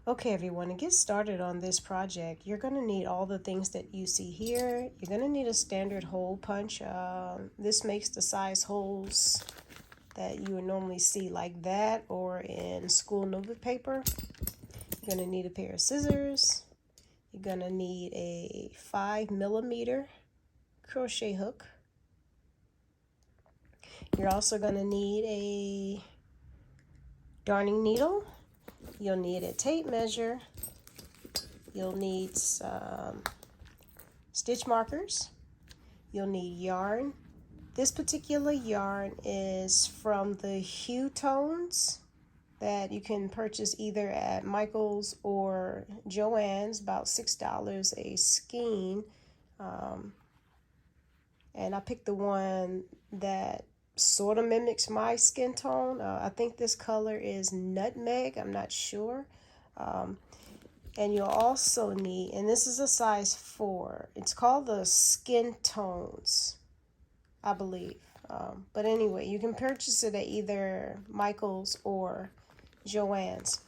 Okay, everyone, to get started on this project, you're going to need all the things that you see here. You're going to need a standard hole punch. This makes the size holes that you would normally see like that or in school notebook paper. You're going to need a pair of scissors. You're going to need a 5mm crochet hook. You're also going to need a darning needle. You'll need a tape measure. You'll need some stitch markers. You'll need yarn. This particular yarn is from the Hue Tones that you can purchase either at Michael's or Joann's, about $6 a skein. And I picked the one that sort of mimics my skin tone. I think this color is nutmeg, I'm not sure. And you'll also need, and this is a size 4, it's called the Skin Tones, I believe. But anyway, you can purchase it at either Michael's or Joann's.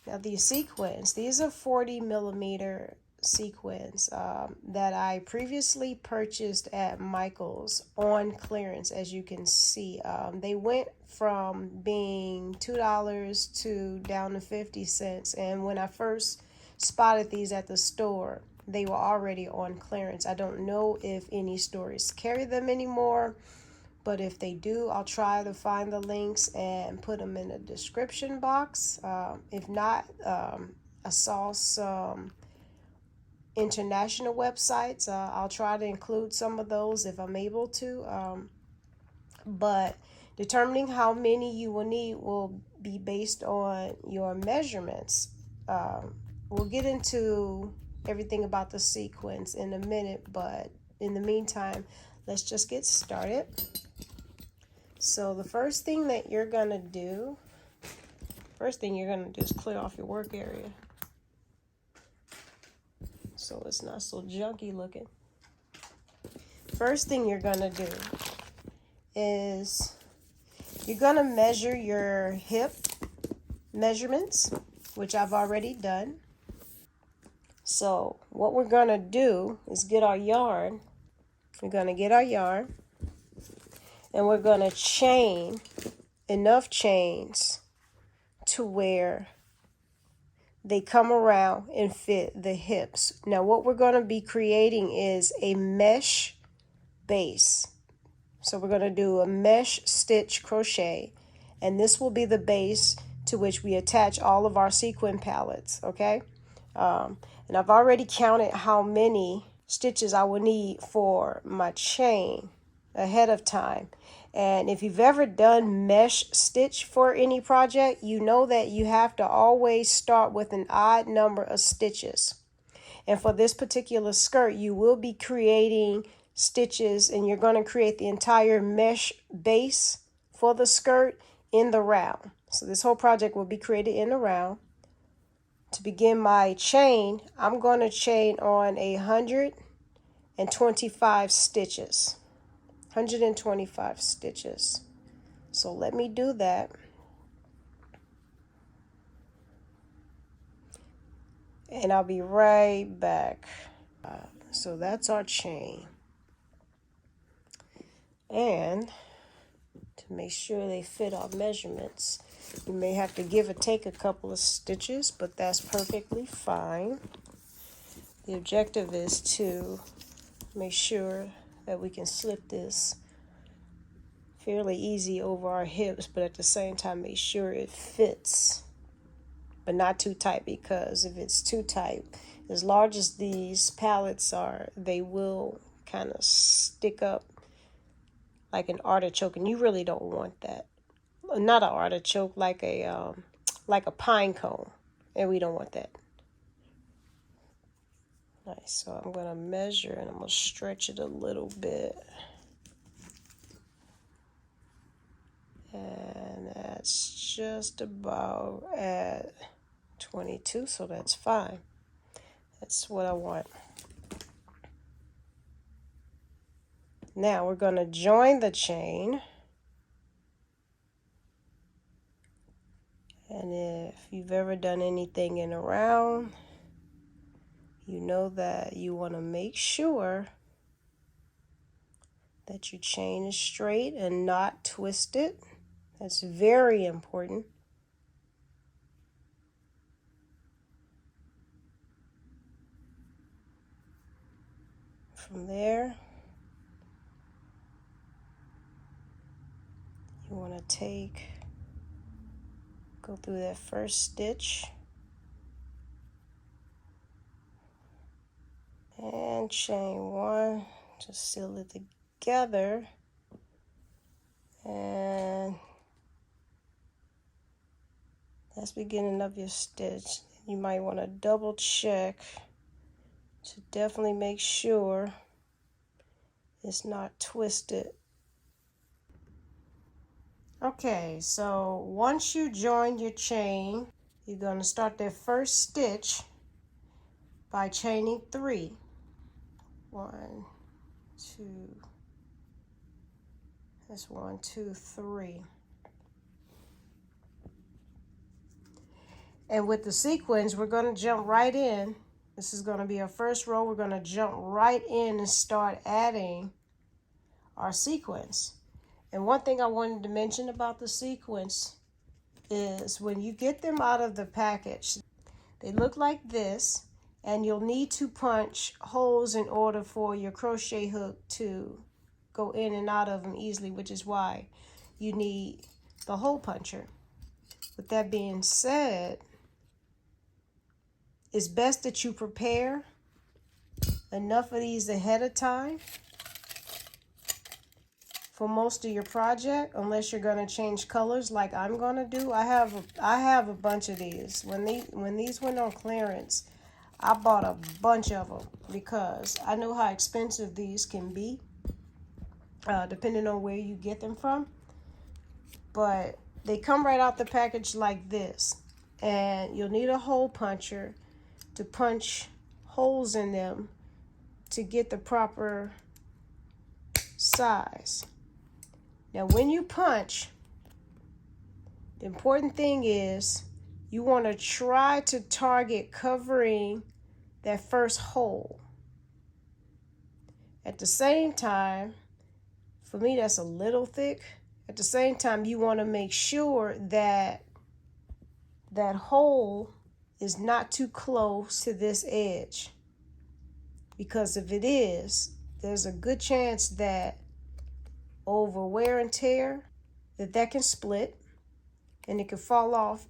Now these sequins, these are 40mm sequins that I previously purchased at Michael's on clearance. As you can see, they went from being $2 to down to 50 cents, and when I first spotted these at the store, they were already on clearance. I don't know if any stores carry them anymore, but if they do, I'll try to find the links and put them in the description box. If not, I saw some international websites. I'll try to include some of those if I'm able to. But determining how many you will need will be based on your measurements. We'll get into everything about the sequins in a minute, but in the meantime, let's just get started. So the first thing you're gonna do is clear off your work area so it's not so junky looking. First thing you're gonna do is you're gonna measure your hip measurements, which I've already done. So what we're gonna do is get our yarn. We're gonna get our yarn and we're gonna chain enough chains to where they come around and fit the hips. Now what we're going to be creating is a mesh base. So we're going to do a mesh stitch crochet, and this will be the base to which we attach all of our sequin palettes, okay? And I've already counted how many stitches I will need for my chain ahead of time. And if you've ever done mesh stitch for any project, you know that you have to always start with an odd number of stitches. And for this particular skirt, you will be creating stitches, and you're going to create the entire mesh base for the skirt in the round. So this whole project will be created in the round. To begin my chain, I'm going to chain on 125 stitches. 125 stitches. So let me do that. And I'll be right back. So that's our chain. And to make sure they fit our measurements, you may have to give or take a couple of stitches, but that's perfectly fine. The objective is to make sure that we can slip this fairly easy over our hips, but at the same time make sure it fits, but not too tight, because if it's too tight, as large as these palettes are, they will kind of stick up like an artichoke, and you really don't want that. Not an artichoke, like a pine cone, and we don't want that. Nice. So I'm going to measure and I'm going to stretch it a little bit. And that's just about at 22, so that's fine. That's what I want. Now we're going to join the chain. And if you've ever done anything in a round, you know that you want to make sure that your chain is straight and not twisted. That's very important. From there, you want to go through that first stitch and chain one, just seal it together, and that's the beginning of your stitch. You might want to double check to definitely make sure it's not twisted. Okay, so once you join your chain, you're going to start that first stitch by chaining 3. 1, 2, that's 1, 2, 3. And with the sequins, we're going to jump right in. This is going to be our first row. We're going to jump right in and start adding our sequins. And one thing I wanted to mention about the sequins is when you get them out of the package, they look like this, and you'll need to punch holes in order for your crochet hook to go in and out of them easily, which is why you need the hole puncher. With that being said, it's best that you prepare enough of these ahead of time for most of your project, unless you're going to change colors like I'm going to do. I have a bunch of these. When these went on clearance, I bought a bunch of them because I know how expensive these can be, depending on where you get them from. But they come right out the package like this, and you'll need a hole puncher to punch holes in them to get the proper size. Now when you punch, the important thing is you want to try to target covering that first hole. At the same time, for me that's a little thick. At the same time, you want to make sure that that hole is not too close to this edge, because if it is, there's a good chance that over wear and tear that can split and it can fall off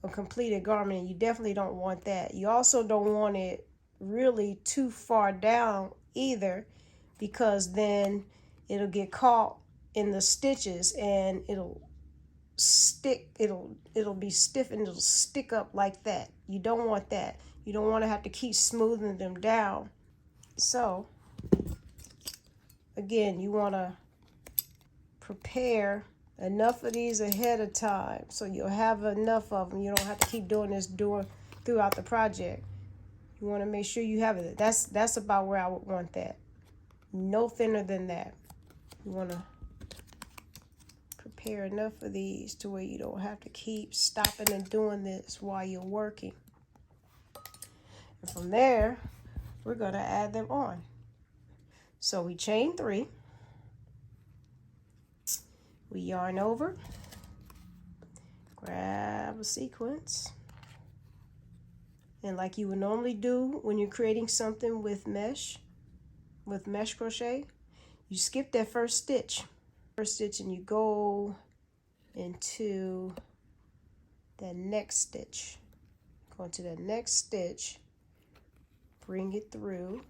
a completed garment, and you definitely don't want that. You also don't want it really too far down either, because then it'll get caught in the stitches and it'll be stiff and it'll stick up like that. You don't want that. You don't want to have to keep smoothing them down. So again, you want to prepare enough of these ahead of time so you'll have enough of them. You don't have to keep doing this throughout the project. You want to make sure you have it. That's about where I would want that. No thinner than that. You want to prepare enough of these to where you don't have to keep stopping and doing this while you're working. And from there, we're going to add them on. So we chain 3. We yarn over, grab a sequence, and like you would normally do when you're creating something with mesh crochet, you skip that first stitch and you go into that next stitch. Go into the next stitch, bring it through,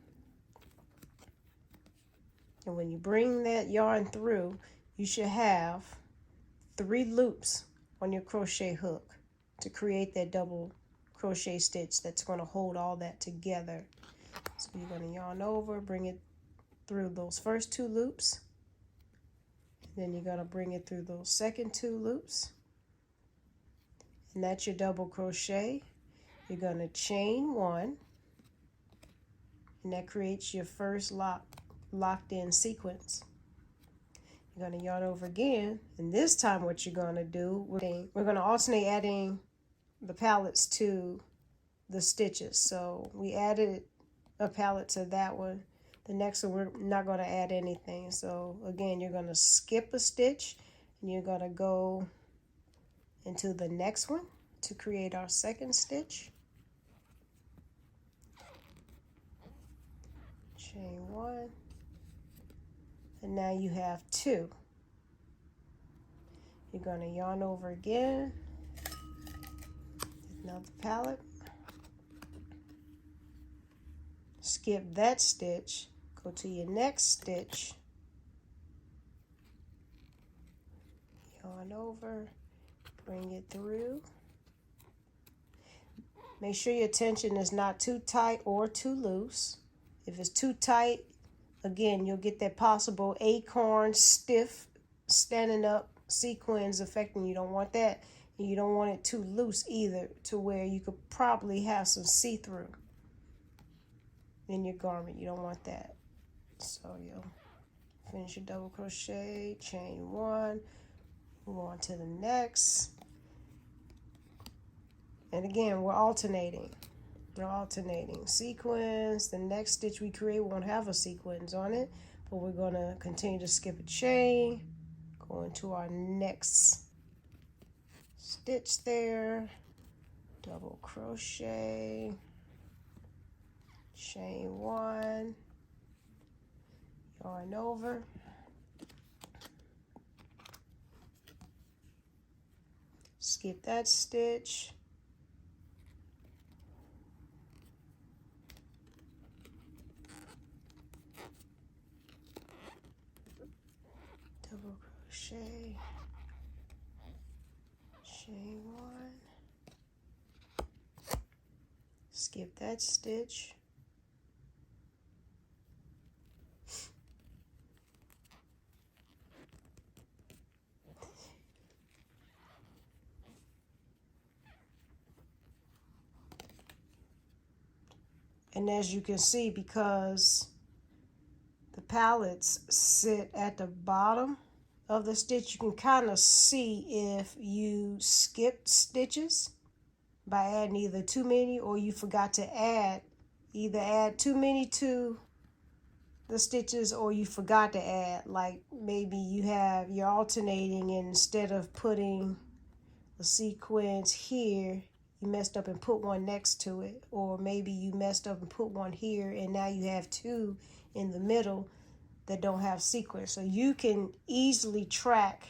and when you bring that yarn through, you should have 3 loops on your crochet hook to create that double crochet stitch that's going to hold all that together. So you're going to yarn over, bring it through those first 2 loops. Then you're going to bring it through those second 2 loops. And that's your double crochet. You're going to chain 1. And that creates your first locked in sequence. You're going to yarn over again, and this time what you're going to do, we're going to alternate adding the pallets to the stitches. So we added a pallet to that one. The next one we're not going to add anything. So again, you're going to skip a stitch and you're going to go into the next one to create our second stitch. Chain 1, and now you have 2. You're going to yarn over again, another pallet, skip that stitch, go to your next stitch, yarn over, bring it through. Make sure your tension is not too tight or too loose. If it's too tight, again, you'll get that possible acorn stiff standing up sequins affecting you. You don't want that. And you don't want it too loose either, to where you could probably have some see-through in your garment. You don't want that. So you'll finish your double crochet, chain 1, move on to the next. And again, we're alternating. We're alternating sequins. The next stitch we create won't have a sequins on it, but we're going to continue to skip a chain, go into our next stitch there, double crochet, chain 1, yarn over, skip that stitch, double crochet, chain 1, skip that stitch, and as you can see, because the pallets sit at the bottom of the stitch, you can kind of see if you skipped stitches by adding either too many or you forgot to add, either add too many to the stitches or you forgot to add, like maybe you're alternating, and instead of putting the sequins here, you messed up and put one next to it, or maybe you messed up and put one here and now you have 2 in the middle that don't have sequins. So you can easily track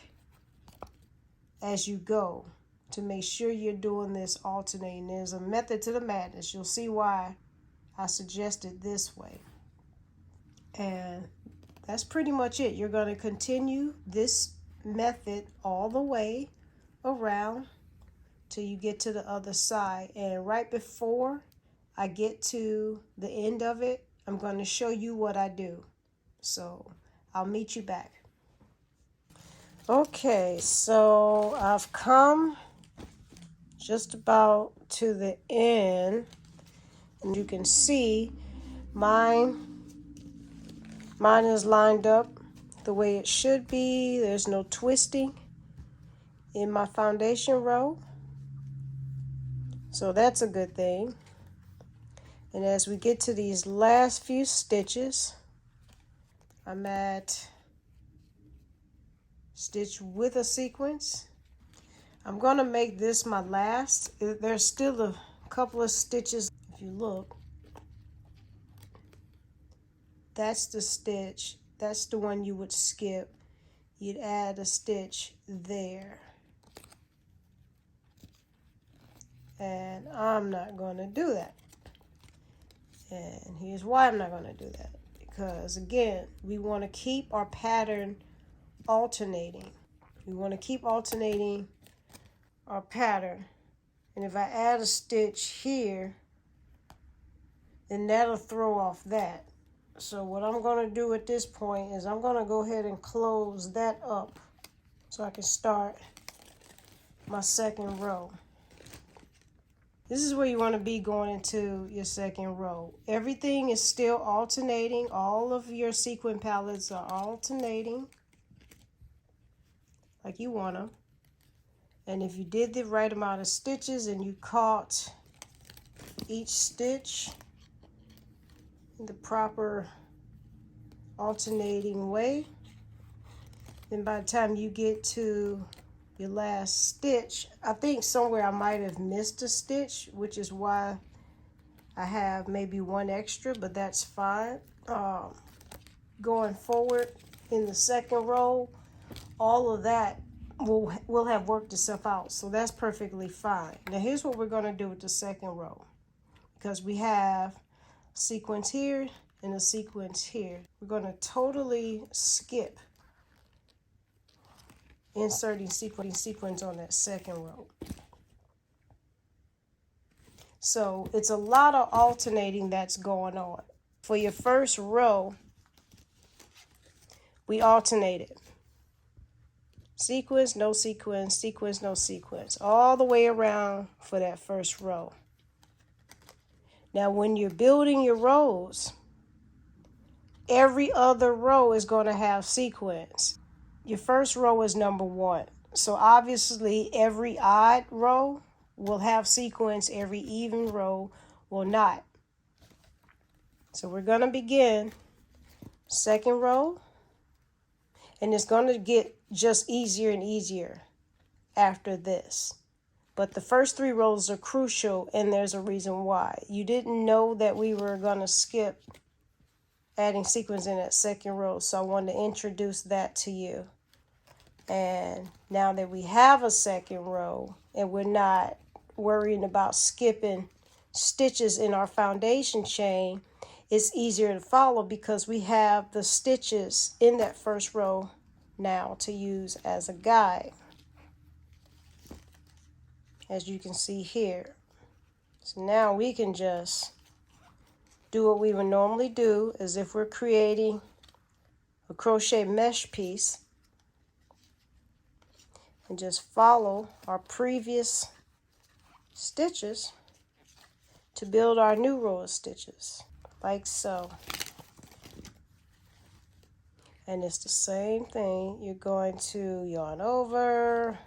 as you go to make sure you're doing this alternating. There's a method to the madness. You'll see why I suggested this way. And that's pretty much it. You're going to continue this method all the way around till you get to the other side. And right before I get to the end of it, I'm going to show you what I do. So I'll meet you back. Okay, so I've come just about to the end, and you can see mine is lined up the way it should be. There's no twisting in my foundation row, so that's a good thing. And as we get to these last few stitches, I'm at stitch with a sequence. I'm going to make this my last. There's still a couple of stitches. If you look, that's the stitch. That's the one you would skip. You'd add a stitch there. And I'm not going to do that. And here's why I'm not going to do that. Because again, we want to keep our pattern alternating. We want to keep alternating our pattern. And if I add a stitch here, then that'll throw off that. So what I'm going to do at this point is I'm going to go ahead and close that up so I can start my second row. This is where you want to be going into your second row. Everything is still alternating. All of your sequin palettes are alternating like you want them. And if you did the right amount of stitches and you caught each stitch in the proper alternating way, then by the time you get to your last stitch, I think somewhere I might have missed a stitch, which is why I have maybe one extra, but that's fine. Going forward in the second row, all of that will have worked itself out, so that's perfectly fine. Now here's what we're going to do with the second row, because we have a sequence here and a sequence here. We're going to totally skip inserting sequins on that second row. So it's a lot of alternating that's going on. For your first row, we alternated. Sequence, no sequence, sequence, no sequence, all the way around for that first row. Now when you're building your rows, every other row is going to have sequence. Your first row is number 1. So obviously every odd row will have sequence, every even row will not. So we're going to begin second row, and it's going to get just easier and easier after this. But the first 3 rows are crucial, and there's a reason why. You didn't know that we were going to skip adding sequins in that second row, so I wanted to introduce that to you. And now that we have a second row and we're not worrying about skipping stitches in our foundation chain, it's easier to follow because we have the stitches in that first row now to use as a guide, as you can see here. So now we can just do what we would normally do as if we're creating a crochet mesh piece, and just follow our previous stitches to build our new row of stitches, like so. And it's the same thing. You're going to yarn over,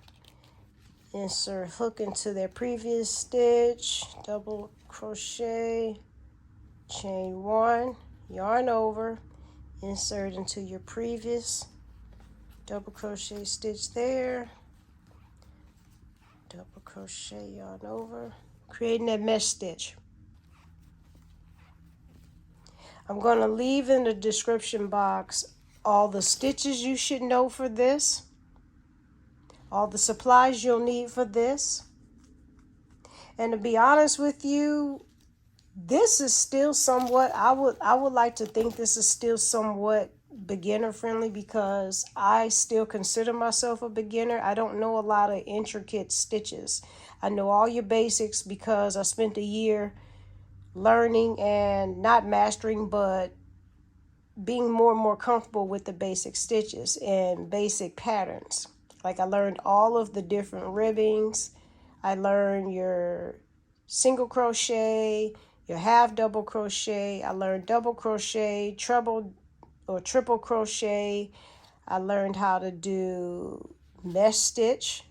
insert hook into their previous stitch, double crochet, chain 1, yarn over, insert into your previous, double crochet stitch there, double crochet, yarn over, creating that mesh stitch. I'm going to leave in the description box all the stitches you should know for this, all the supplies you'll need for this. And to be honest with you, this is still somewhat, I would like to think this is still somewhat beginner friendly, because I still consider myself a beginner. I don't know a lot of intricate stitches. I know all your basics because I spent a year learning and not mastering, but being more and more comfortable with the basic stitches and basic patterns. Like I learned all of the different ribbings. I learned your single crochet, your half double crochet. I learned double crochet, treble or triple crochet. I learned how to do mesh stitch.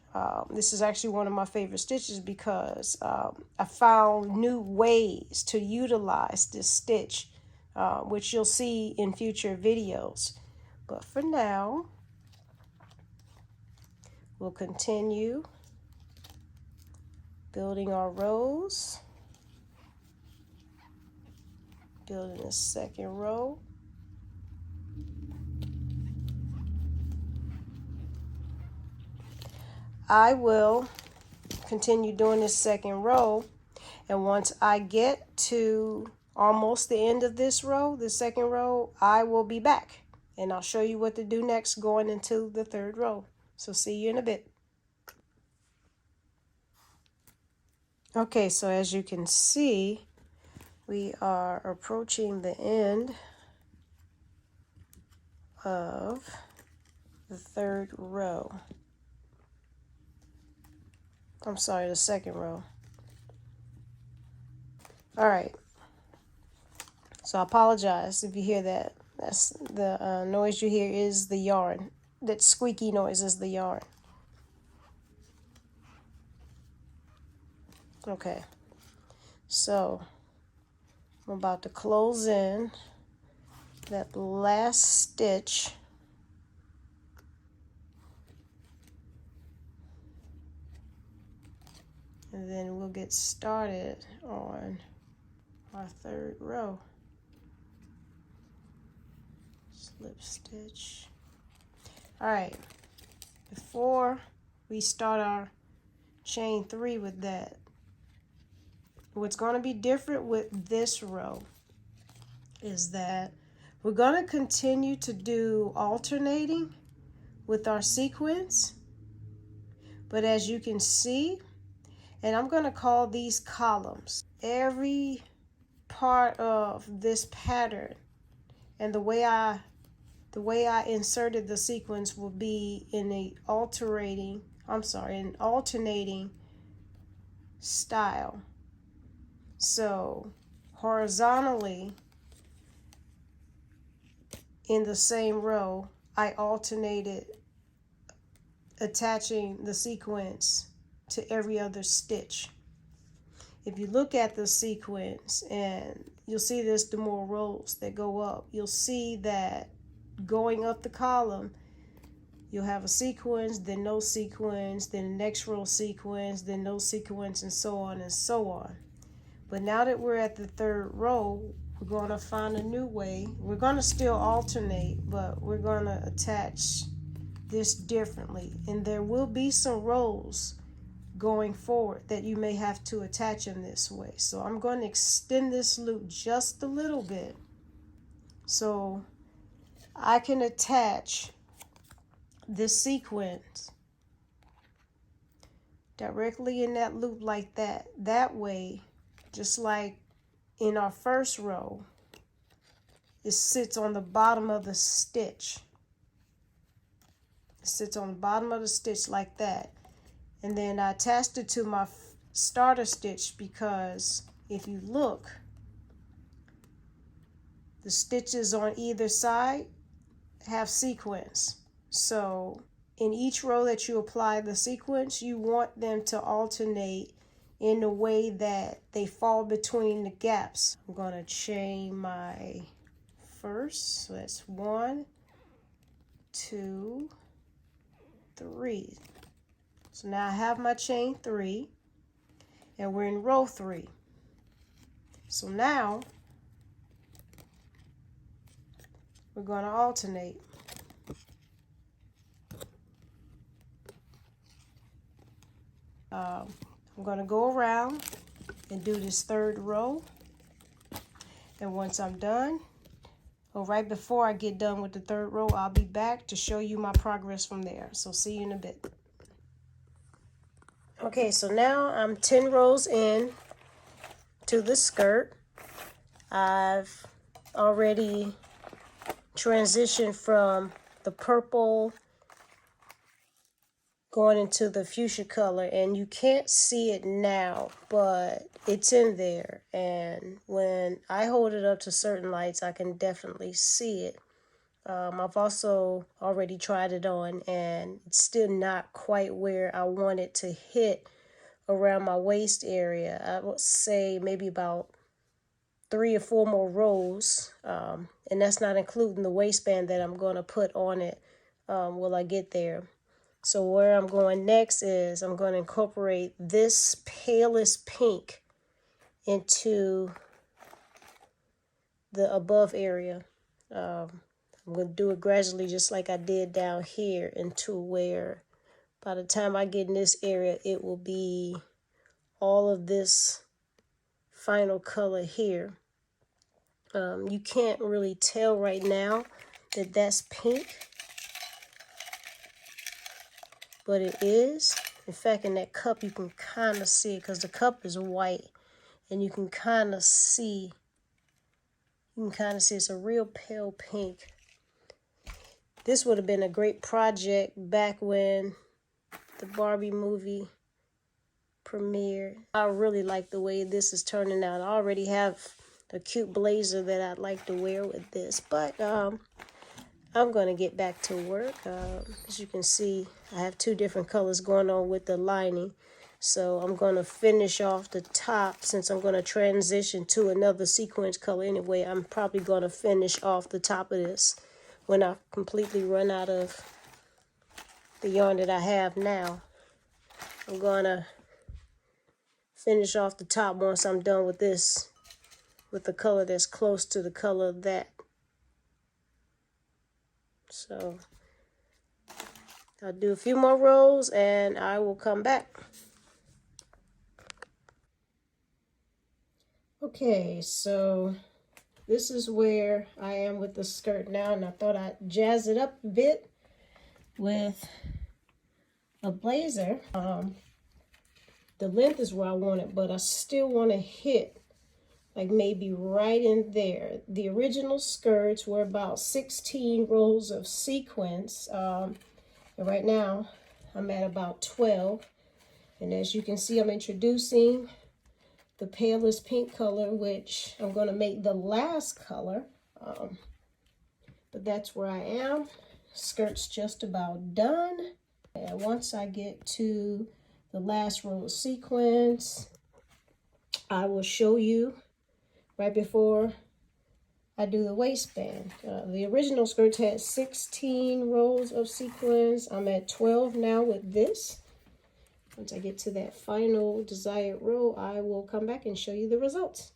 This is actually one of my favorite stitches because I found new ways to utilize this stitch, which you'll see in future videos. But for now, we'll continue building our rows, building the second row. I will continue doing this second row, and once I get to almost the end of this row, the second row, I will be back and I'll show you what to do next going into the third row. So see you in a bit. Okay, so as you can see, we are approaching the end of the third row. I'm sorry, the second row. All right. So I apologize if you hear that. That's the noise you hear is the yarn. That squeaky noise is the yarn. Okay, so I'm about to close in that last stitch. And then we'll get started on our third row. Slip stitch. All right, before we start our chain 3 with that, what's going to be different with this row is that we're going to continue to do alternating with our sequins, but as you can see, and I'm going to call these columns, every part of this pattern and the way I inserted the sequins will be in an alternating style. So horizontally in the same row, I alternated attaching the sequins to every other stitch. If you look at the sequins, and you'll see this, the more rows that go up, you'll see that going up the column, you'll have a sequins, then no sequins, then the next row sequins, then no sequins, and so on and so on. But now that we're at the third row, we're going to find a new way. We're going to still alternate, but we're going to attach this differently. And there will be some rows going forward that you may have to attach them this way. So I'm going to extend this loop just a little bit so I can attach this sequence directly in that loop like that. That way, just like in our first row, it sits on the bottom of the stitch. It sits on the bottom of the stitch like that. And then I attached it to my starter stitch because if you look, the stitches on either side have sequins. So in each row that you apply the sequins, you want them to alternate in a way that they fall between the gaps. I'm going to chain my first, so that's 1, 2, 3. So now I have my chain 3, and we're in row 3. So now we're going to alternate. I'm going to go around and do this third row, and once I'm done, or right before I get done with the third row, I'll be back to show you my progress from there. So see you in a bit. Okay, so now I'm 10 rows in to the skirt. I've already transitioned from the purple going into the fuchsia color, and you can't see it now, but it's in there, and when I hold it up to certain lights, I can definitely see it. I've also already tried it on, and it's still not quite where I want it to hit around my waist area. I would say maybe about 3 or 4 more rows, and that's not including the waistband that I'm going to put on it when I get there. So where I'm going next is I'm going to incorporate this palest pink into the above area. I'm going to do it gradually just like I did down here into where by the time I get in this area, it will be all of this final color here. You can't really tell right now that that's pink, but it is. In fact, in that cup, you can kind of see it because the cup is white, and you can kind of see. It's a real pale pink. This would have been a great project back when the Barbie movie premiered. I really like the way this is turning out. I already have a cute blazer that I'd like to wear with this, but I'm going to get back to work. As you can see, I have 2 different colors going on with the lining. So I'm going to finish off the top since I'm going to transition to another sequence color anyway. I'm probably going to finish off the top of this when I completely run out of the yarn that I have now. I'm going to finish off the top once I'm done with this, with the color that's close to the color of that. So I'll do a few more rows and I will come back. Okay, so this is where I am with the skirt now, and I thought I'd jazz it up a bit with a blazer. The length is where I want it, but I still want to hit like maybe right in there. The original skirts were about 16 rows of sequins, and right now I'm at about 12. And as you can see, I'm introducing the palest pink color, which I'm going to make the last color. But that's where I am. Skirt's just about done. And once I get to the last row of sequins, I will show you right before I do the waistband. The original skirts had 16 rows of sequins. I'm at 12 now with this. Once I get to that final desired row, I will come back and show you the results.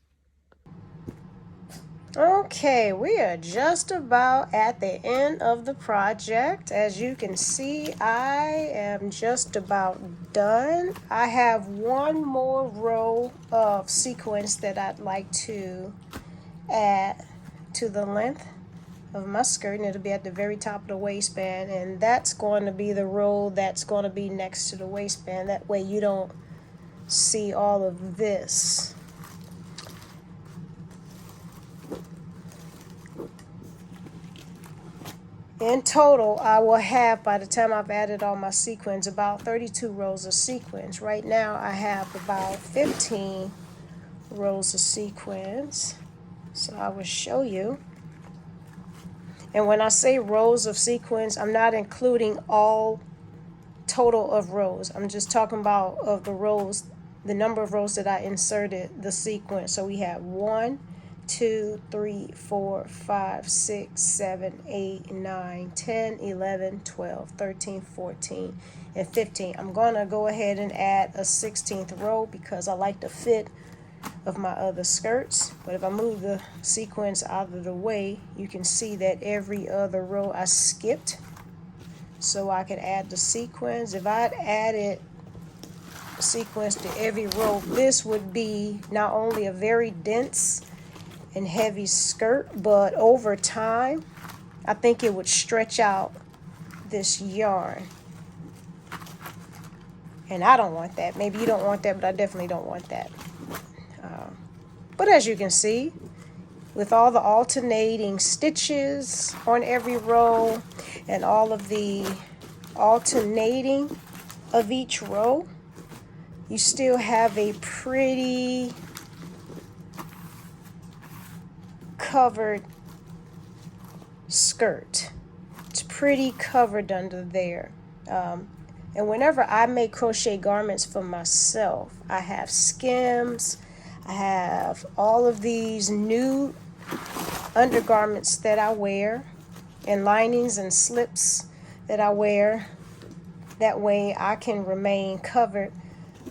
Okay, we are just about at the end of the project. As you can see, I am just about done. I have one more row of sequins that I'd like to add to the length of my skirt, and it'll be at the very top of the waistband, and that's going to be the row that's going to be next to the waistband. That way you don't see all of this. In total, I will have, by the time I've added all my sequins, about 32 rows of sequins. Right now, I have about 15 rows of sequins. So I will show you. And when I say rows of sequins, I'm not including all total of rows. I'm just talking about of the rows, the number of rows that I inserted the sequin. So we have 1, 2, 3, 4, 5, 6, 7, 8, 9, 10, 11, 12, 13, 14, and 15. I'm going to go ahead and add a 16th row because I like the fit of my other skirts. But if I move the sequins out of the way, you can see that every other row I skipped so I could add the sequins. If I had added sequins to every row, this would be not only a very dense and heavy skirt, but over time I think it would stretch out this yarn, and I don't want that. Maybe you don't want that, but I definitely don't want that. But as you can see, with all the alternating stitches on every row and all of the alternating of each row, you still have a pretty covered skirt. It's pretty covered under there. And whenever I make crochet garments for myself, I have skims, I have all of these new undergarments that I wear, and linings and slips that I wear. That way I can remain covered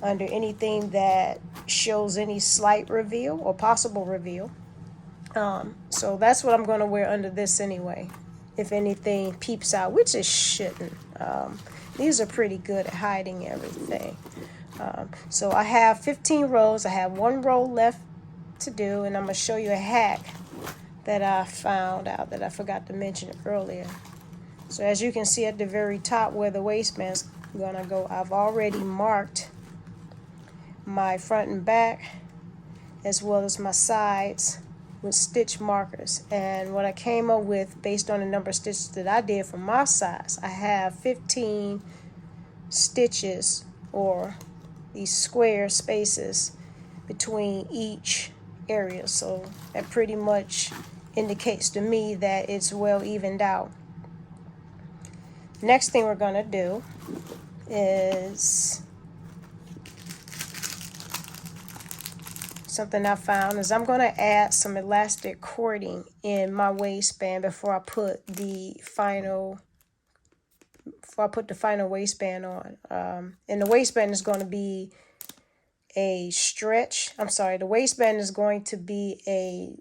under anything that shows any slight reveal or possible reveal. So that's what I'm going to wear under this anyway, if anything peeps out, which it shouldn't. These are pretty good at hiding everything. So I have 15 rows. I have one row left to do, and I'm going to show you a hack that I found out that I forgot to mention earlier. So as you can see at the very top where the waistband's going to go, I've already marked my front and back as well as my sides with stitch markers. And what I came up with based on the number of stitches that I did for my size, I have 15 stitches, or these square spaces between each area. So that pretty much indicates to me that it's well evened out. Next thing we're going to do is something I found is I'm going to add some elastic cording in my waistband before I put the final waistband on. And the waistband is going to be a stretch. I'm sorry, the waistband is going to be a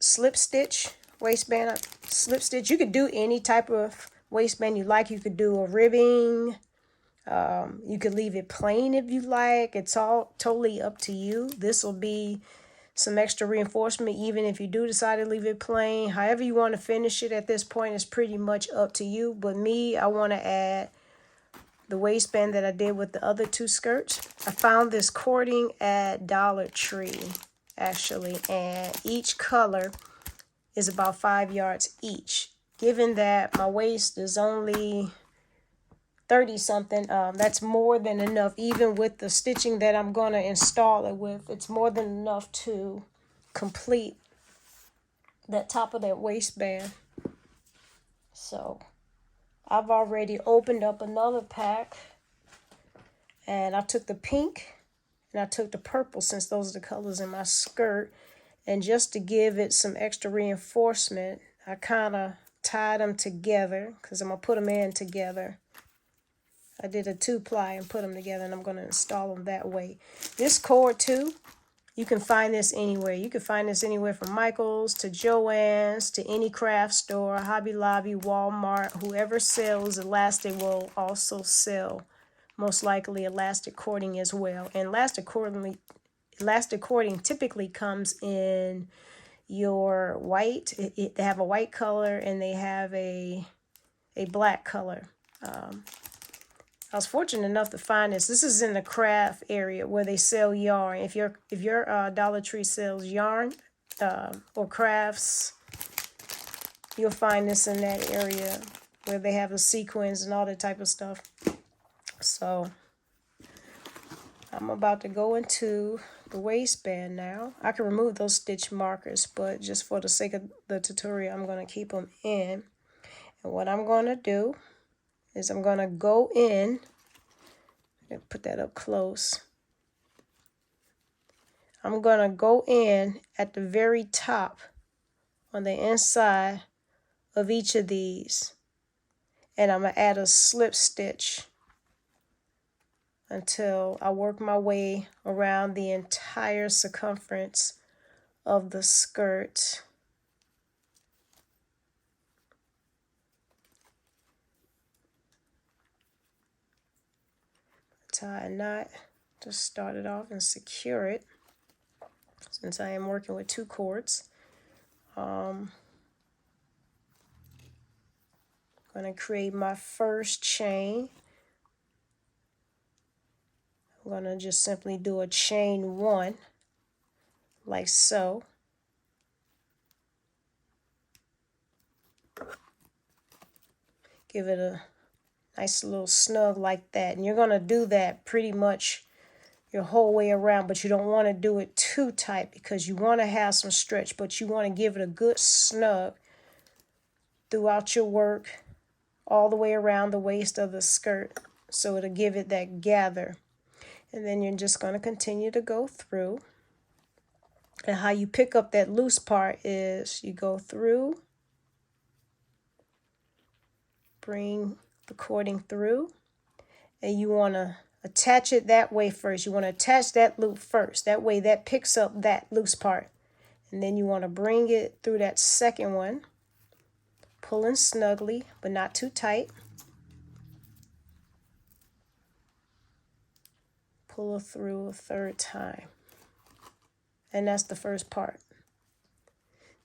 slip stitch waistband. Slip stitch. You could do any type of waistband you like. You could do a ribbing. You could leave it plain if you like. It's all totally up to you. This will be some extra reinforcement even if you do decide to leave it plain. However you want to finish it at this point is pretty much up to you. But me, I want to add the waistband that I did with the other two skirts. I found this cording at Dollar Tree actually, and each color is about 5 yards each. Given that my waist is only 30 something, that's more than enough. Even with the stitching that I'm going to install it with, it's more than enough to complete that top of that waistband. So I've already opened up another pack, and I took the pink and I took the purple, since those are the colors in my skirt, and just to give it some extra reinforcement, I kind of tied them together because I'm going to put them in together. I did a 2-ply and put them together, and I'm going to install them that way. This cord too, you can find this anywhere. You can find this anywhere from Michael's to Joann's to any craft store, Hobby Lobby, Walmart. Whoever sells elastic will also sell, most likely, elastic cording as well. And elastic cording typically comes in your white. They have a white color and they have a black color. I was fortunate enough to find this. This is in the craft area where they sell yarn. If your Dollar Tree sells yarn or crafts, you'll find this in that area where they have the sequins and all that type of stuff. So I'm about to go into the waistband now. I can remove those stitch markers, but just for the sake of the tutorial, I'm going to keep them in. And what I'm going to do is I'm going to go in and put that up close. I'm going to go in at the very top on the inside of each of these, and I'm going to add a slip stitch until I work my way around the entire circumference of the skirt. Tie a knot to start it off and secure it, since I am working with 2 cords. I'm going to create my first chain. I'm going to just simply do a chain 1 like so. Give it a nice little snug like that, and you're going to do that pretty much your whole way around, but you don't want to do it too tight because you want to have some stretch, but you want to give it a good snug throughout your work all the way around the waist of the skirt, so it'll give it that gather. And then you're just going to continue to go through, and how you pick up that loose part is you go through, bring the cording through, and you want to attach it that way first. You want to attach that loop first. That way that picks up that loose part. And then you want to bring it through that second one, pulling snugly, but not too tight. Pull it through a 3rd time. And that's the first part.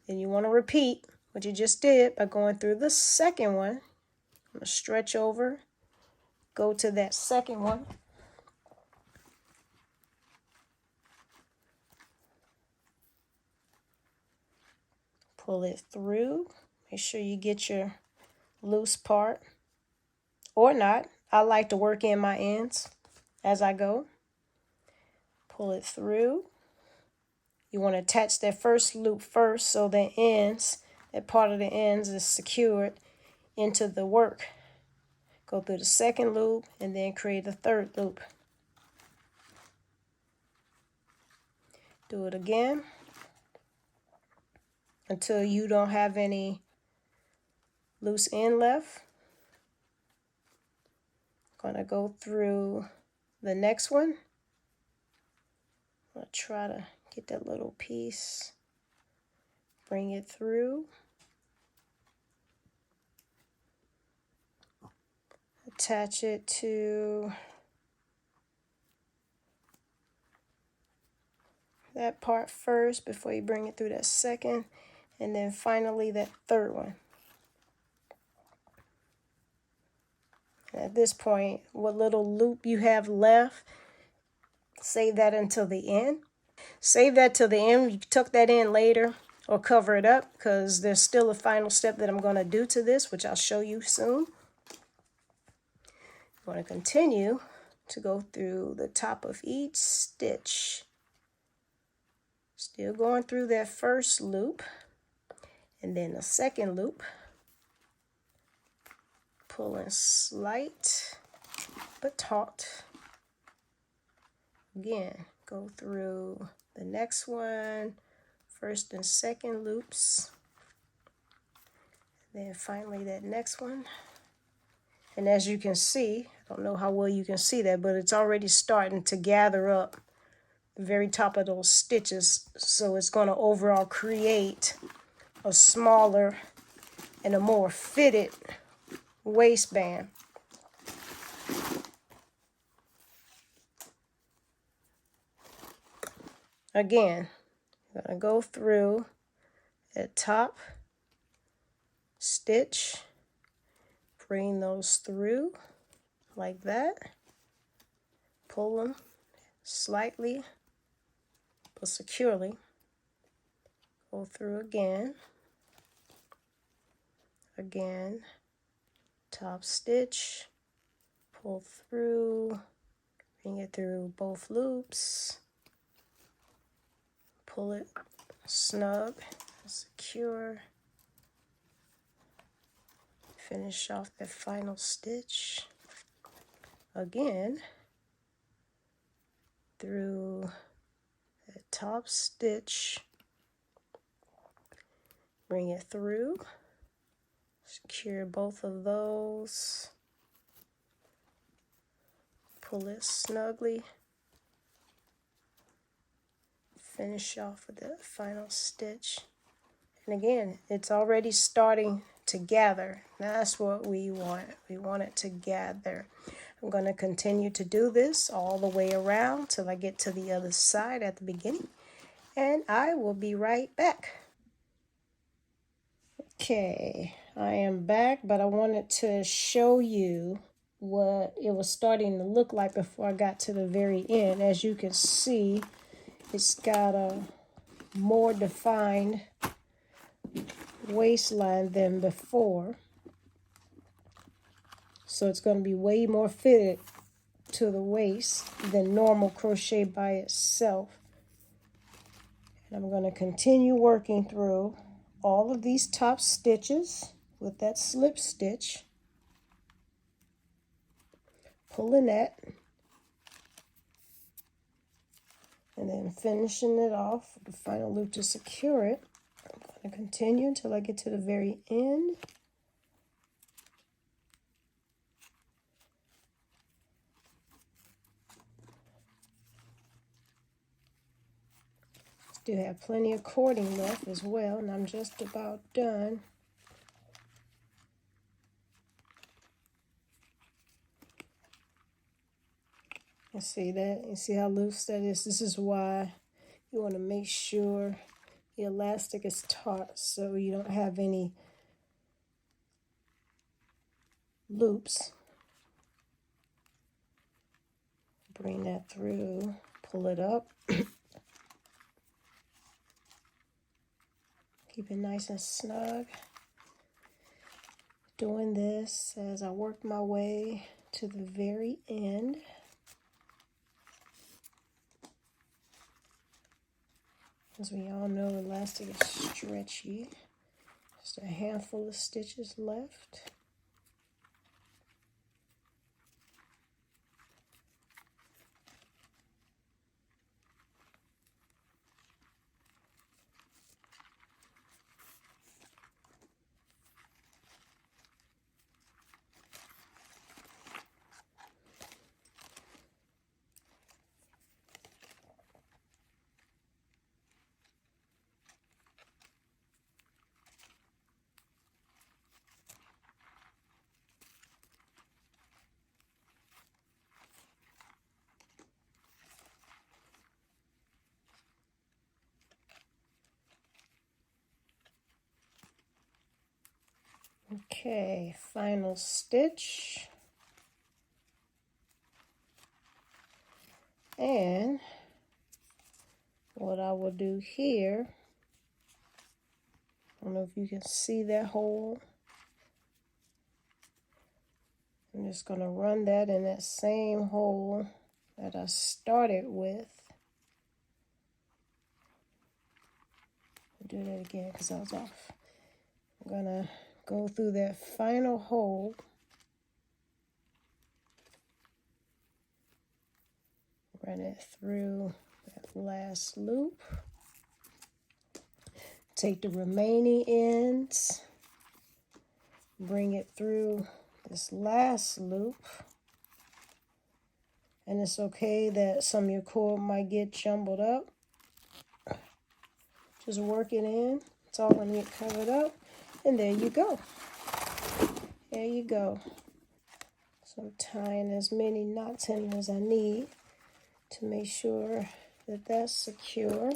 Then you want to repeat what you just did by going through the second one. I'm going to stretch over, go to that second one, pull it through. Make sure you get your loose part, or not. I like to work in my ends as I go. Pull it through. You want to attach that first loop first so the ends, that part of the ends is secured into the work. Go through the second loop and then create a 3rd loop. Do it again until you don't have any loose end left. Gonna go through the next one. I'll try to get that little piece, bring it through, attach it to that part first before you bring it through that second, and then finally that third one. At this point, what little loop you have left, save that until the end. Save that till the end. You can tuck that in later or cover it up because there's still a final step that I'm going to do to this, which I'll show you soon. I'm going to continue to go through the top of each stitch. Still going through that first loop and then the second loop. Pulling slight but taut. Again, go through the next one, first and second loops, then finally that next one. And as you can see, I don't know how well you can see that, but it's already starting to gather up the very top of those stitches, so it's going to overall create a smaller and a more fitted waistband. Again, I'm going to go through that top stitch, bring those through like that, pull them slightly but securely, go through again, top stitch, pull through, bring it through both loops, pull it snug, secure, finish off that final stitch, again, through the top stitch, bring it through, secure both of those, pull it snugly, finish off with the final stitch. And again, it's already starting to gather. That's what we want. We want it to gather. I'm going to continue to do this all the way around till I get to the other side at the beginning. And I will be right back. Okay, I am back, but I wanted to show you what it was starting to look like before I got to the very end. As you can see, it's got a more defined waistline than before. So it's going to be way more fitted to the waist than normal crochet by itself. And I'm going to continue working through all of these top stitches with that slip stitch, pulling that, and then finishing it off with the final loop to secure it. I'm going to continue until I get to the very end. Still have plenty of cording left as well, and I'm just about done. You see that? You see how loose that is? This is why you want to make sure the elastic is taut so you don't have any loops. Bring that through, pull it up. Keep it nice and snug. Doing this as I work my way to the very end. As we all know, elastic is stretchy. Just a handful of stitches left. Okay, final stitch. And what I will do here, I don't know if you can see that hole. I'm just going to run that in that same hole that I started with. I'll do that again because I was off. I'm going to go through that final hole. Run it through that last loop. Take the remaining ends, bring it through this last loop. And it's okay that some of your cord might get jumbled up. Just work it in. It's all going to get covered up. And there you go. There you go. So I'm tying as many knots in as I need to make sure that that's secure.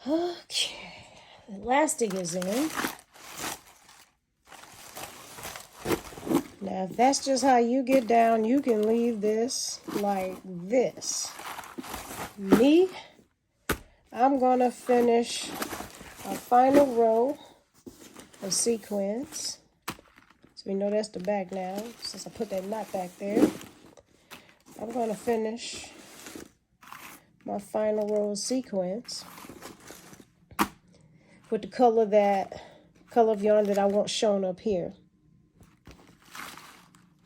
Okay, the elastic is in. Now, if that's just how you get down, you can leave this like this. Me, I'm gonna finish a final row of sequins. So we know that's the back now, since I put that knot back there. I'm gonna finish my final row of sequins with the color of yarn that I want shown up here.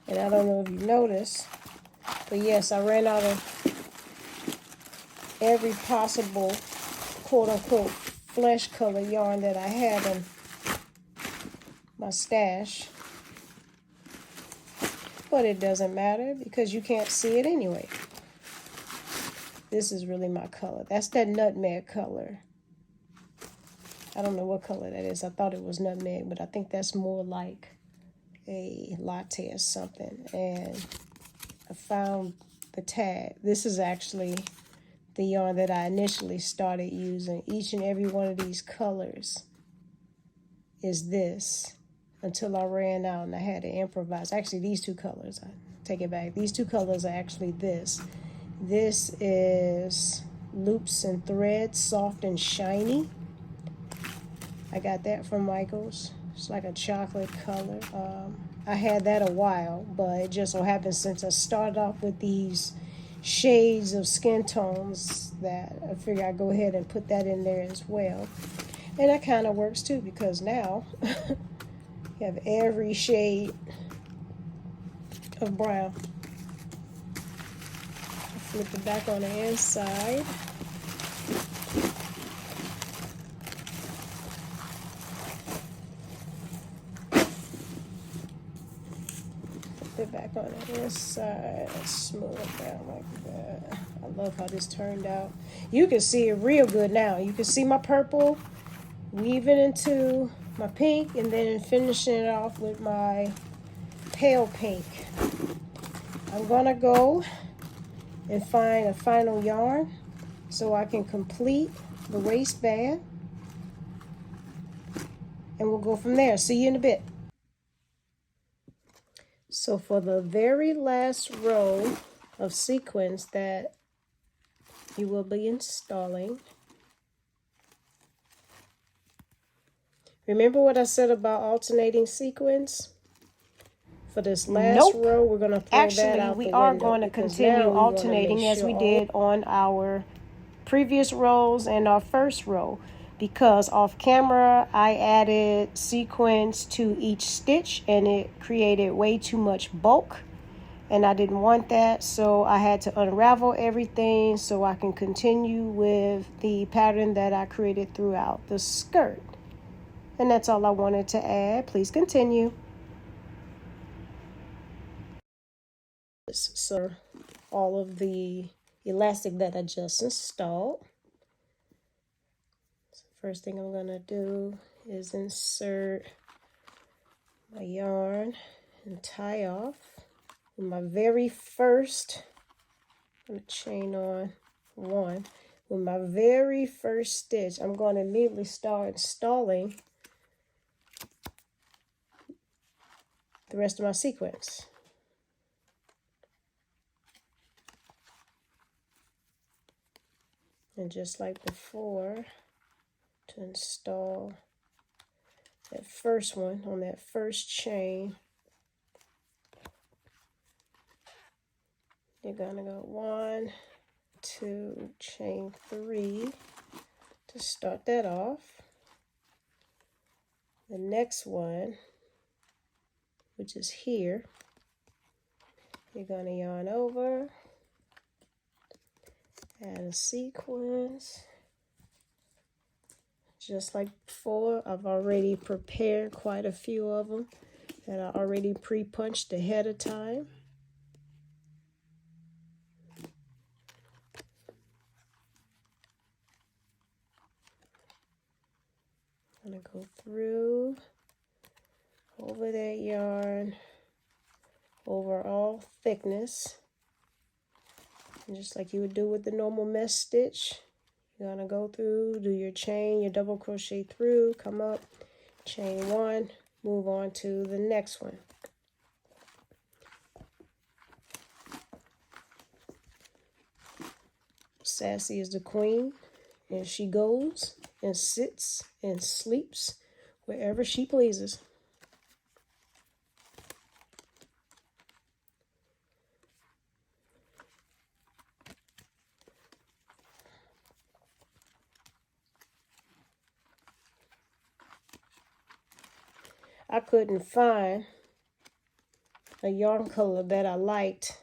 And I don't know if you noticed, but yes, I ran out of every possible quote-unquote flesh color yarn that I had in my stash. But it doesn't matter because you can't see it anyway. This is really my color. That's that nutmeg color. I don't know what color that is. I thought it was nutmeg, but I think that's more like a latte or something. And I found the tag. This is actually the yarn that I initially started using. Each and every one of these colors is this until I ran out and I had to improvise. Actually, these two colors, I take it back. These two colors are actually this. This is Loops and Threads, soft and shiny. I got that from Michaels. It's like a chocolate color. I had that a while, but it just so happens since I started off with these shades of skin tones that I figure I'd go ahead and put that in there as well. And that kind of works too, because now you have every shade of brown. Flip it back on the inside. It back on the inside, smooth it down like that. I love how this turned out. You can see it real good now. You can see my purple weaving into my pink and then finishing it off with my pale pink. I'm gonna go and find a final yarn so I can complete the waistband, and we'll go from there. See you in a bit. So for the very last row of sequins that you will be installing, remember what I said about alternating sequins? For this last row, we're going to throw that out the window. Actually, we are going to continue alternating as we did on our previous rows and our first row. Because off camera, I added sequins to each stitch and it created way too much bulk. And I didn't want that, so I had to unravel everything so I can continue with the pattern that I created throughout the skirt. And that's all I wanted to add. Please continue. So all of the elastic that I just installed. First thing I'm going to do is insert my yarn and tie off. My very first, I'm going to chain on one. with my very first stitch, I'm going to immediately start installing the rest of my sequins. And just like before, to install that first one on that first chain, you're going to go 1, 2, chain 3 to start that off. The next one, which is here, you're going to yarn over, add a sequins. Just like before, I've already prepared quite a few of them that I already pre-punched ahead of time. I'm going to go through, over that yarn, over all thickness. And just like you would do with the normal mesh stitch, you're going to go through, do your chain, your double crochet through, come up, chain 1, move on to the next one. Sassy is the queen, and she goes and sits and sleeps wherever she pleases. I couldn't find a yarn color that I liked,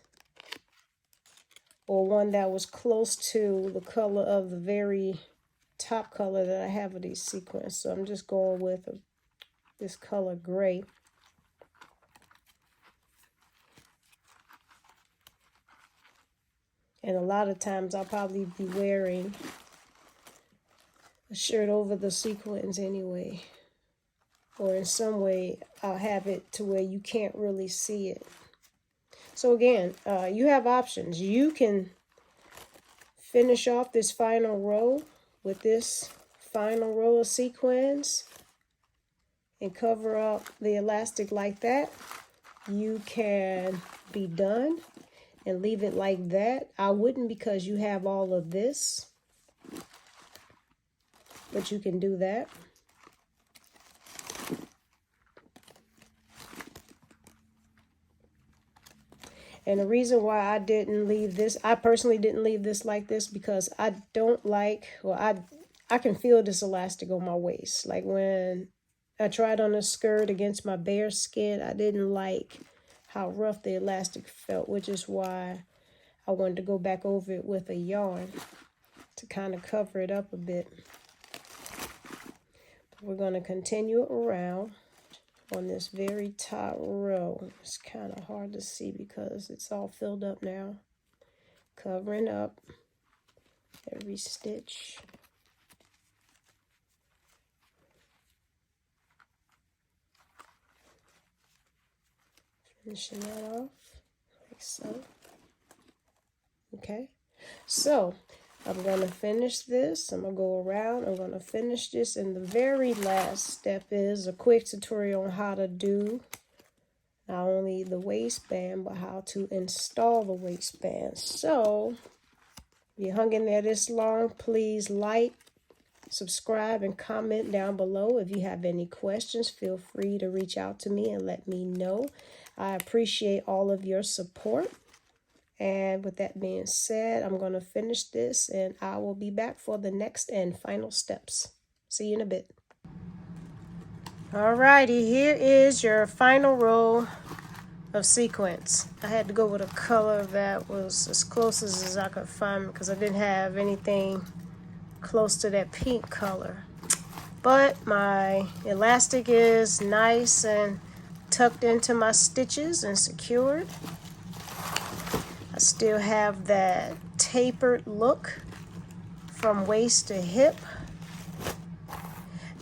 or one that was close to the color of the very top color that I have of these sequins. So I'm just going with this color gray. And a lot of times I'll probably be wearing a shirt over the sequins anyway. Or in some way, I'll have it to where you can't really see it. So again, you have options. You can finish off this final row with this final row of sequins and cover up the elastic like that. You can be done and leave it like that. I wouldn't, because you have all of this, but you can do that. And the reason why I didn't leave this, I personally didn't leave this like this, because I don't like, well, I can feel this elastic on my waist. Like when I tried on a skirt against my bare skin, I didn't like how rough the elastic felt, which is why I wanted to go back over it with a yarn to kind of cover it up a bit. But we're going to continue around on this very top row. It's kind of hard to see because it's all filled up now. Covering up every stitch. Finishing that off like so. Okay, so I'm going to finish this. I'm going to go around. I'm going to finish this. And the very last step is a quick tutorial on how to do not only the waistband, but how to install the waistband. So if you hung in there this long, please like, subscribe, and comment down below. If you have any questions, feel free to reach out to me and let me know. I appreciate all of your support. And with that being said, I'm going to finish this and I will be back for the next and final steps. See you in a bit. Alrighty, here is your final row of sequins. I had to go with a color that was as close as I could find because I didn't have anything close to that pink color. But my elastic is nice and tucked into my stitches and secured. I still have that tapered look from waist to hip.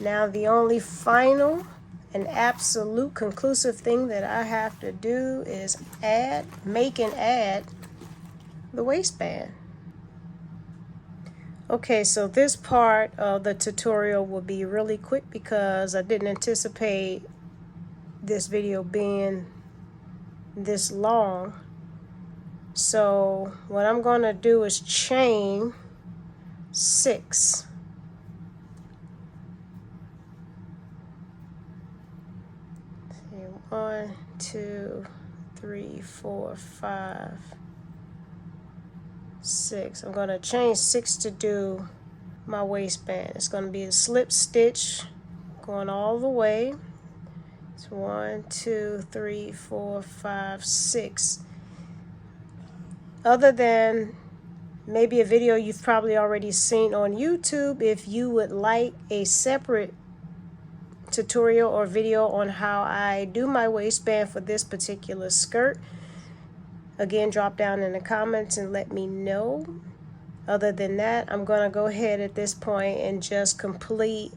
Now the only final and absolute conclusive thing that I have to do is make and add the waistband. Okay, so this part of the tutorial will be really quick because I didn't anticipate this video being this long. So what I'm going to do is chain 6. See, 1, 2, 3, 4, 5, 6. I'm going to chain 6 to do my waistband. It's going to be a slip stitch going all the way. It's 1, 2, 3, 4, 5, 6. Other than maybe a video you've probably already seen on YouTube, if you would like a separate tutorial or video on how I do my waistband for this particular skirt, again, drop down in the comments and let me know. Other than that, I'm going to go ahead at this point and just complete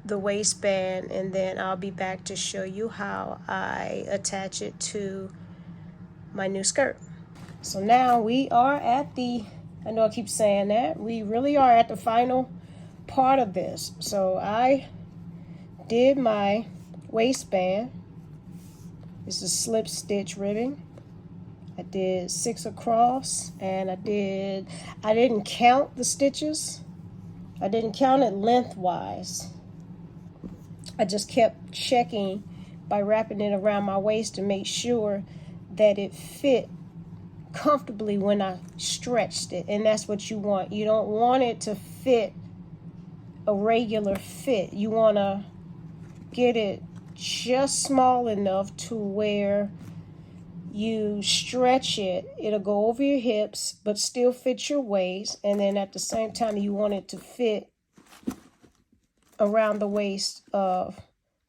the waistband, and then I'll be back to show you how I attach it to my new skirt. So now we are at the, I know I keep saying that, we really are at the final part of this. So I did my waistband. This is slip stitch ribbing. I did 6 across, and I didn't count the stitches. I didn't count it lengthwise. I just kept checking by wrapping it around my waist to make sure that it fit comfortably when I stretched it, and that's what you want. You don't want it to fit a regular fit. You want to get it just small enough to where you stretch it, it'll go over your hips but still fit your waist, and then at the same time you want it to fit around the waist of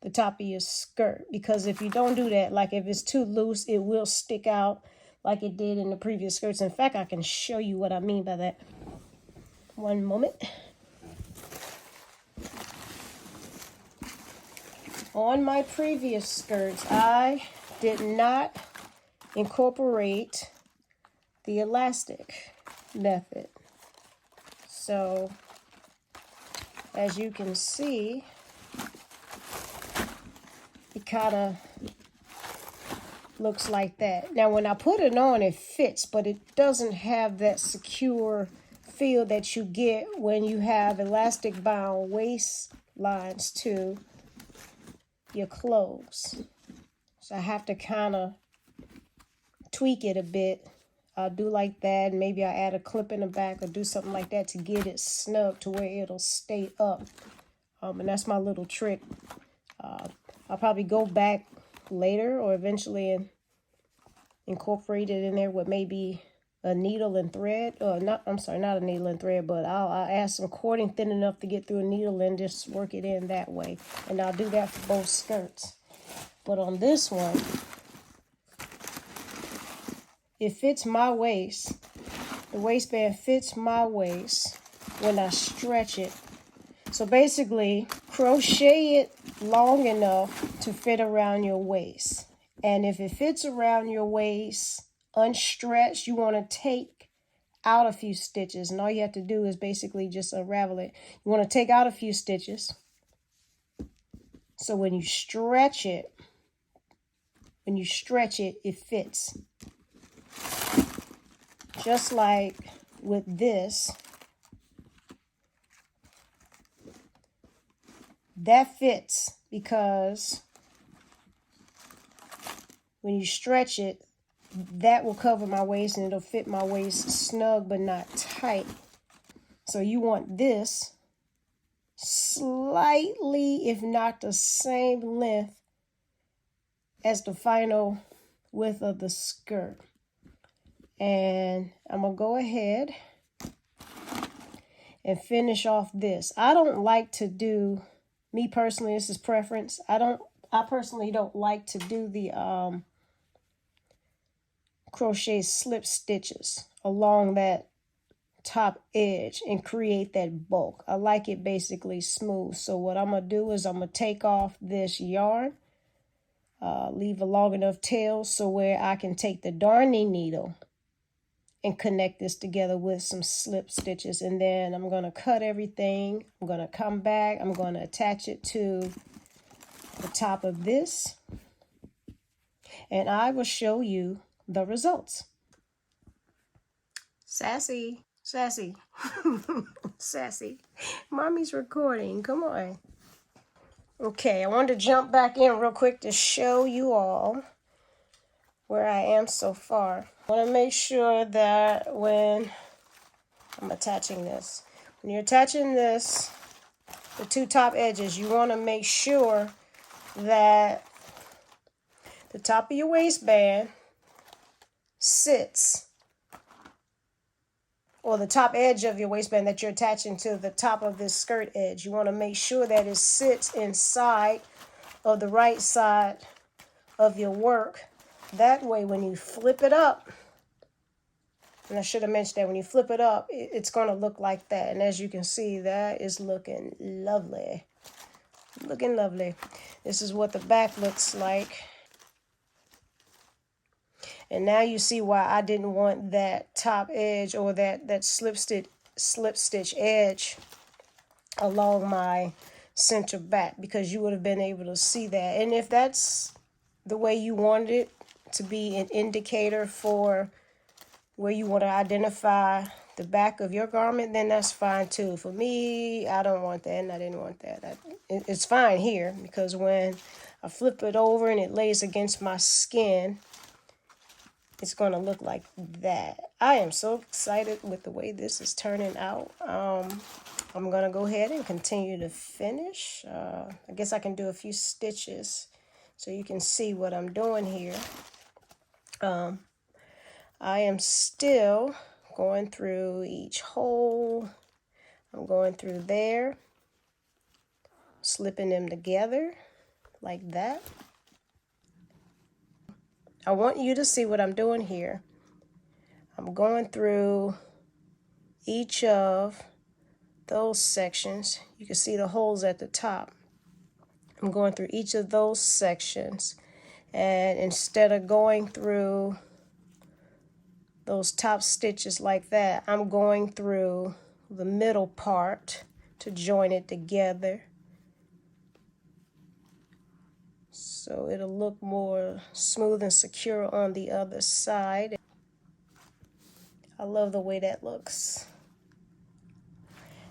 the top of your skirt, because if you don't do that, like if it's too loose, it will stick out like it did in the previous skirts. In fact, I can show you what I mean by that. One moment. On my previous skirts, I did not incorporate the elastic method. So, as you can see, it kind of looks like that. Now, when I put it on, it fits, but it doesn't have that secure feel that you get when you have elastic bound waist lines to your clothes. So I have to kind of tweak it a bit. I'll do like that. Maybe I'll add a clip in the back or do something like that to get it snug to where it'll stay up. And that's my little trick. I'll probably go back later or eventually and incorporate it in there with maybe a needle and thread. Not a needle and thread, but I'll add some cording thin enough to get through a needle and just work it in that way. And I'll do that for both skirts. But on this one, it fits my waist. The waistband fits my waist when I stretch it. So basically, crochet it long enough to fit around your waist. And if it fits around your waist unstretched, you want to take out a few stitches. And all you have to do is basically just unravel it. You want to take out a few stitches. So when you stretch it, it fits. Just like with this, that fits because when you stretch it, that will cover my waist and it'll fit my waist snug but not tight. So you want this slightly, if not the same length as the final width of the skirt. And I'm going to go ahead and finish off this. I don't like to do, me personally, this is preference. I personally don't like to do the crochet slip stitches along that top edge and create that bulk. I like it basically smooth. So what I'm going to do is I'm going to take off this yarn, leave a long enough tail so where I can take the darning needle and connect this together with some slip stitches. And then I'm going to cut everything. I'm going to come back. I'm going to attach it to the top of this. And I will show you the results. Sassy, sassy, sassy. Mommy's recording. Come on. Okay, I wanted to jump back in real quick to show you all where I am so far. I want to make sure that when I'm attaching this, when you're attaching this, the two top edges, you want to make sure that the top of your waistband sits, or the top edge of your waistband that you're attaching to the top of this skirt edge. You want to make sure that it sits inside of the right side of your work. That way when you flip it up, and I should have mentioned that when you flip it up, it's going to look like that. And as you can see, that is looking lovely. Looking lovely. This is what the back looks like. And now you see why I didn't want that top edge or that slip stitch edge along my center back, because you would have been able to see that. And if that's the way you wanted it to be an indicator for where you want to identify the back of your garment, then that's fine too. For me, I don't want that, and I didn't want that. It's fine here, because when I flip it over and it lays against my skin, it's going to look like that. I am so excited with the way this is turning out. I'm going to go ahead and continue to finish. I guess I can do a few stitches so you can see what I'm doing here. I am still going through each hole. I'm going through there, slipping them together like that. I want you to see what I'm doing here. I'm going through each of those sections. You can see the holes at the top. I'm going through each of those sections, and instead of going through those top stitches like that, I'm going through the middle part to join it together, so it'll look more smooth and secure on the other side. I love the way that looks.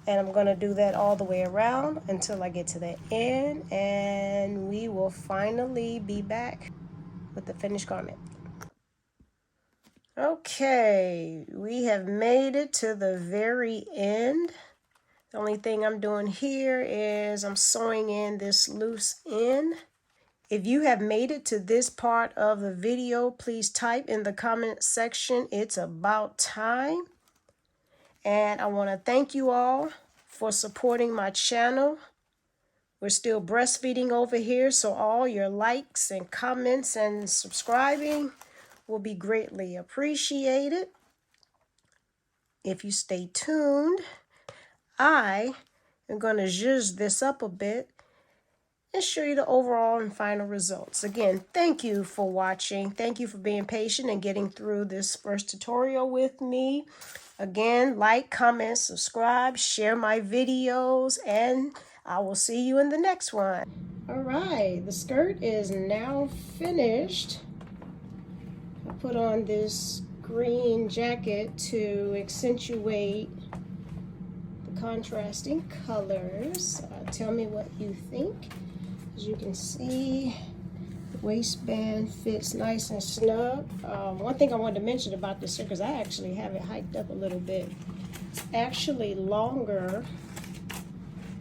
And I'm going to do that all the way around until I get to the end, and we will finally be back with the finished garment. Okay, we have made it to the very end. The only thing I'm doing here is I'm sewing in this loose end. If you have made it to this part of the video, please type in the comment section, "It's about time." And I want to thank you all for supporting my channel. We're still breastfeeding over here, so all your likes and comments and subscribing will be greatly appreciated. If you stay tuned, I am going to zhuzh this up a bit and show you the overall and final results. Again, thank you for watching. Thank you for being patient and getting through this first tutorial with me. Again, like, comment, subscribe, share my videos, and I will see you in the next one. All right, the skirt is now finished. I put on this green jacket to accentuate the contrasting colors. Tell me what you think. As you can see, the waistband fits nice and snug. One thing I wanted to mention about this here, because I actually have it hiked up a little bit, it's actually longer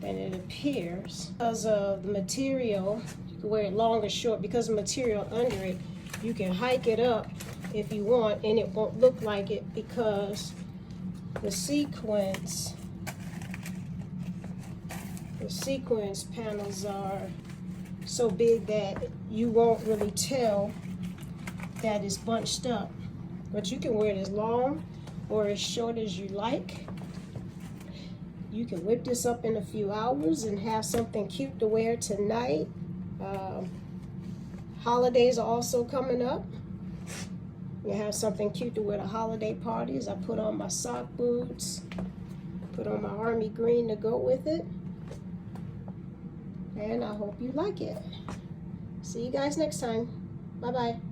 than it appears because of the material. You can wear it long or short. Because of the material under it, you can hike it up if you want, and it won't look like it, because the sequins panels are so big that you won't really tell that it's bunched up. But you can wear it as long or as short as you like. You can whip this up in a few hours and have something cute to wear tonight. Holidays are also coming up. You have something cute to wear to holiday parties. I put on my sock boots, put on my army green to go with it, and I hope you like it. See you guys next time. Bye-bye.